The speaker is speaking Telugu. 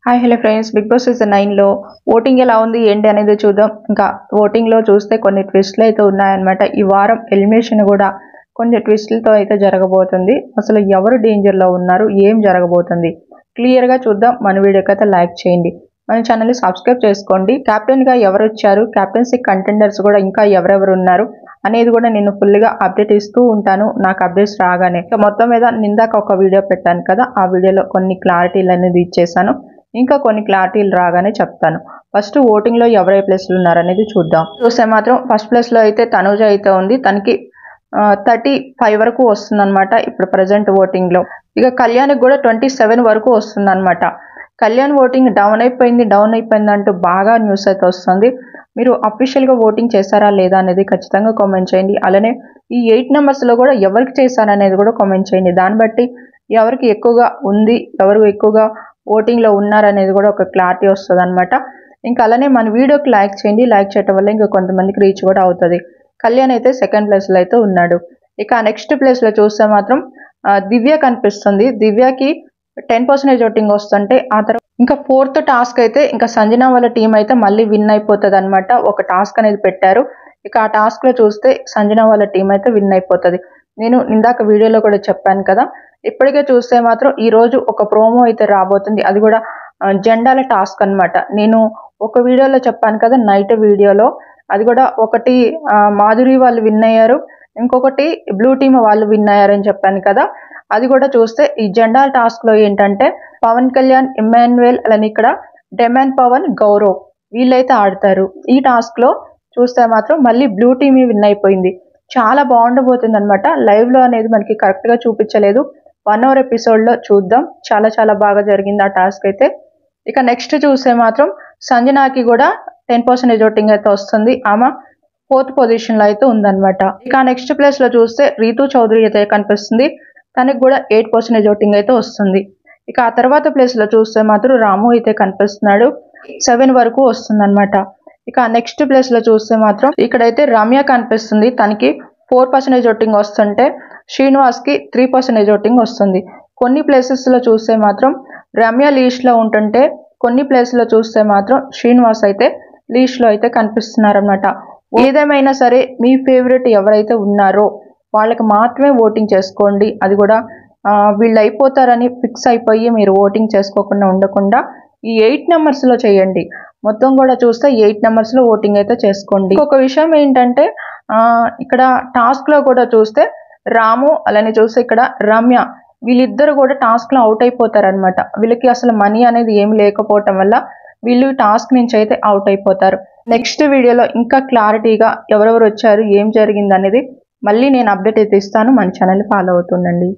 Hi hello friends, big boss season 9లో ఓటింగ్ ఎలా ఉంది ఏంటి అనేది చూద్దాం. ఇంకా ఓటింగ్లో చూస్తే కొన్ని ట్విస్ట్లు అయితే ఉన్నాయన్నమాట. ఈ వారం ఎలిమినేషన్ కూడా కొన్ని ట్విస్టులతో అయితే జరగబోతుంది. అసలు ఎవరు డేంజర్లో ఉన్నారు, ఏం జరగబోతుంది క్లియర్గా చూద్దాం. మన వీడియోకి అయితే లైక్ చేయండి, మన ఛానల్ని సబ్స్క్రైబ్ చేసుకోండి. కెప్టెన్గా ఎవరు వచ్చారు, కెప్టెన్సీ కంటెండర్స్ కూడా ఇంకా ఎవరెవరు ఉన్నారు అనేది కూడా నేను ఫుల్గా అప్డేట్ ఇస్తూ ఉంటాను నాకు అప్డేట్స్ రాగానే. మొత్తం మీద నిందాక ఒక వీడియో పెట్టాను కదా, ఆ వీడియోలో కొన్ని క్లారిటీలు అనేది ఇచ్చేసాను. ఇంకా కొన్ని క్లారిటీలు రాగానే చెప్తాను. ఫస్ట్ ఓటింగ్లో ఎవరై ప్లేస్లు ఉన్నారనేది చూద్దాం. చూస్తే మాత్రం ఫస్ట్ ప్లేస్లో అయితే తనూజ అయితే ఉంది. తనకి 35 వరకు వస్తుందన్నమాట ఇప్పుడు ప్రజెంట్ ఓటింగ్లో. ఇక కళ్యాణ్కి కూడా 27 వరకు వస్తుందన్నమాట. కళ్యాణ్ ఓటింగ్ డౌన్ అయిపోయింది అంటూ బాగా న్యూస్ అయితే వస్తుంది. మీరు అఫీషియల్గా ఓటింగ్ చేశారా లేదా అనేది ఖచ్చితంగా కామెంట్ చేయండి. అలానే ఈ 8 నెంబర్స్లో కూడా ఎవరికి చేశారనేది కూడా కామెంట్ చేయండి. దాన్ని బట్టి ఎవరికి ఎక్కువగా ఉంది, ఎవరు ఎక్కువగా ఓటింగ్లో ఉన్నారనేది కూడా ఒక క్లారిటీ వస్తుంది అనమాట. ఇంకా అలానే మన వీడియోకి లైక్ చేయండి. లైక్ చేయడం వల్ల ఇంకా కొంతమందికి రీచ్ కూడా అవుతుంది. కళ్యాణ్ అయితే సెకండ్ ప్లేస్లో అయితే ఉన్నాడు. ఇక నెక్స్ట్ ప్లేస్లో చూస్తే మాత్రం దివ్య కనిపిస్తుంది. దివ్యకి 10% ఓటింగ్ వస్తుంటే ఆ తర్వాత ఇంకా 4th టాస్క్ అయితే ఇంకా సంజన వాళ్ళ టీం అయితే మళ్ళీ విన్ అయిపోతుంది అనమాట. ఒక టాస్క్ అనేది పెట్టారు. ఇక ఆ టాస్క్లో చూస్తే సంజన వాళ్ళ టీం అయితే విన్ అయిపోతుంది. నేను ఇందాక వీడియోలో కూడా చెప్పాను కదా. ఇప్పటికే చూస్తే మాత్రం ఈరోజు ఒక ప్రోమో అయితే రాబోతుంది. అది కూడా జెండాల టాస్క్ అనమాట. నేను ఒక వీడియోలో చెప్పాను కదా, నైట్ వీడియోలో. అది కూడా ఒకటి మాధురి వాళ్ళు విన్ అయ్యారు, ఇంకొకటి బ్లూ టీమ్ వాళ్ళు విన్ అయ్యారని చెప్పాను కదా. అది కూడా చూస్తే ఈ జెండాల టాస్క్లో ఏంటంటే పవన్ కళ్యాణ్, ఇమ్మాన్యుయల్, అలానే ఇక్కడ డెమాన్ పవన్, గౌరవ్ వీళ్ళైతే ఆడతారు. ఈ టాస్క్లో చూస్తే మాత్రం మళ్ళీ బ్లూ టీమ్ విన్ అయిపోయింది. చాలా బాగుండబోతుంది అనమాట. లైవ్లో అనేది మనకి కరెక్ట్గా చూపించలేదు. 1 hour ఎపిసోడ్లో చూద్దాం. చాలా చాలా బాగా జరిగింది ఆ టాస్క్ అయితే. ఇక నెక్స్ట్ చూస్తే మాత్రం సంజనాకి కూడా 10% ఓటింగ్ అయితే వస్తుంది. ఆమె 4th పొజిషన్లో అయితే ఉందన్నమాట. ఇక నెక్స్ట్ ప్లేస్లో చూస్తే రీతు చౌదరి అయితే కనిపిస్తుంది. తనకి కూడా 8% ఓటింగ్ అయితే వస్తుంది. ఇక ఆ తర్వాత ప్లేస్లో చూస్తే మాత్రం రాము అయితే కనిపిస్తున్నాడు. 7 వరకు వస్తుందన్నమాట. ఇక నెక్స్ట్ ప్లేస్లో చూస్తే మాత్రం ఇక్కడైతే రమ్య కనిపిస్తుంది. తనకి 4% ఓటింగ్ వస్తుంటే శ్రీనివాస్కి 3% ఓటింగ్ వస్తుంది. కొన్ని ప్లేసెస్లో చూస్తే మాత్రం రమ్య లీస్ట్లో ఉంటుంటే కొన్ని ప్లేస్లో చూస్తే మాత్రం శ్రీనివాస్ అయితే లీస్ట్లో అయితే కనిపిస్తున్నారనమాట. ఏదేమైనా సరే మీ ఫేవరెట్ ఎవరైతే ఉన్నారో వాళ్ళకి మాత్రమే ఓటింగ్ చేసుకోండి. అది కూడా వీళ్ళు అయిపోతారని ఫిక్స్ అయిపోయి మీరు ఓటింగ్ చేసుకోకుండా ఉండకుండా ఈ 8 నెంబర్స్లో చేయండి. మొత్తం కూడా చూస్తే 8 నెంబర్స్లో ఓటింగ్ అయితే చేసుకోండి. ఒక విషయం ఏంటంటే ఇక్కడ టాస్క్లో కూడా చూస్తే రాము, అలానే చూస్తే ఇక్కడ రమ్య వీళ్ళిద్దరు కూడా టాస్క్లో అవుట్ అయిపోతారనమాట. వీళ్ళకి అసలు మనీ అనేది ఏమి లేకపోవటం వల్ల వీళ్ళు టాస్క్ నుంచి అయితే అవుట్ అయిపోతారు. నెక్స్ట్ వీడియోలో ఇంకా క్లారిటీగా ఎవరెవరు వచ్చారు, ఏం జరిగింది అనేది మళ్ళీ నేను అప్డేట్ అయితే ఇస్తాను. మన ఛానల్ని ఫాలో అవుతుండండి.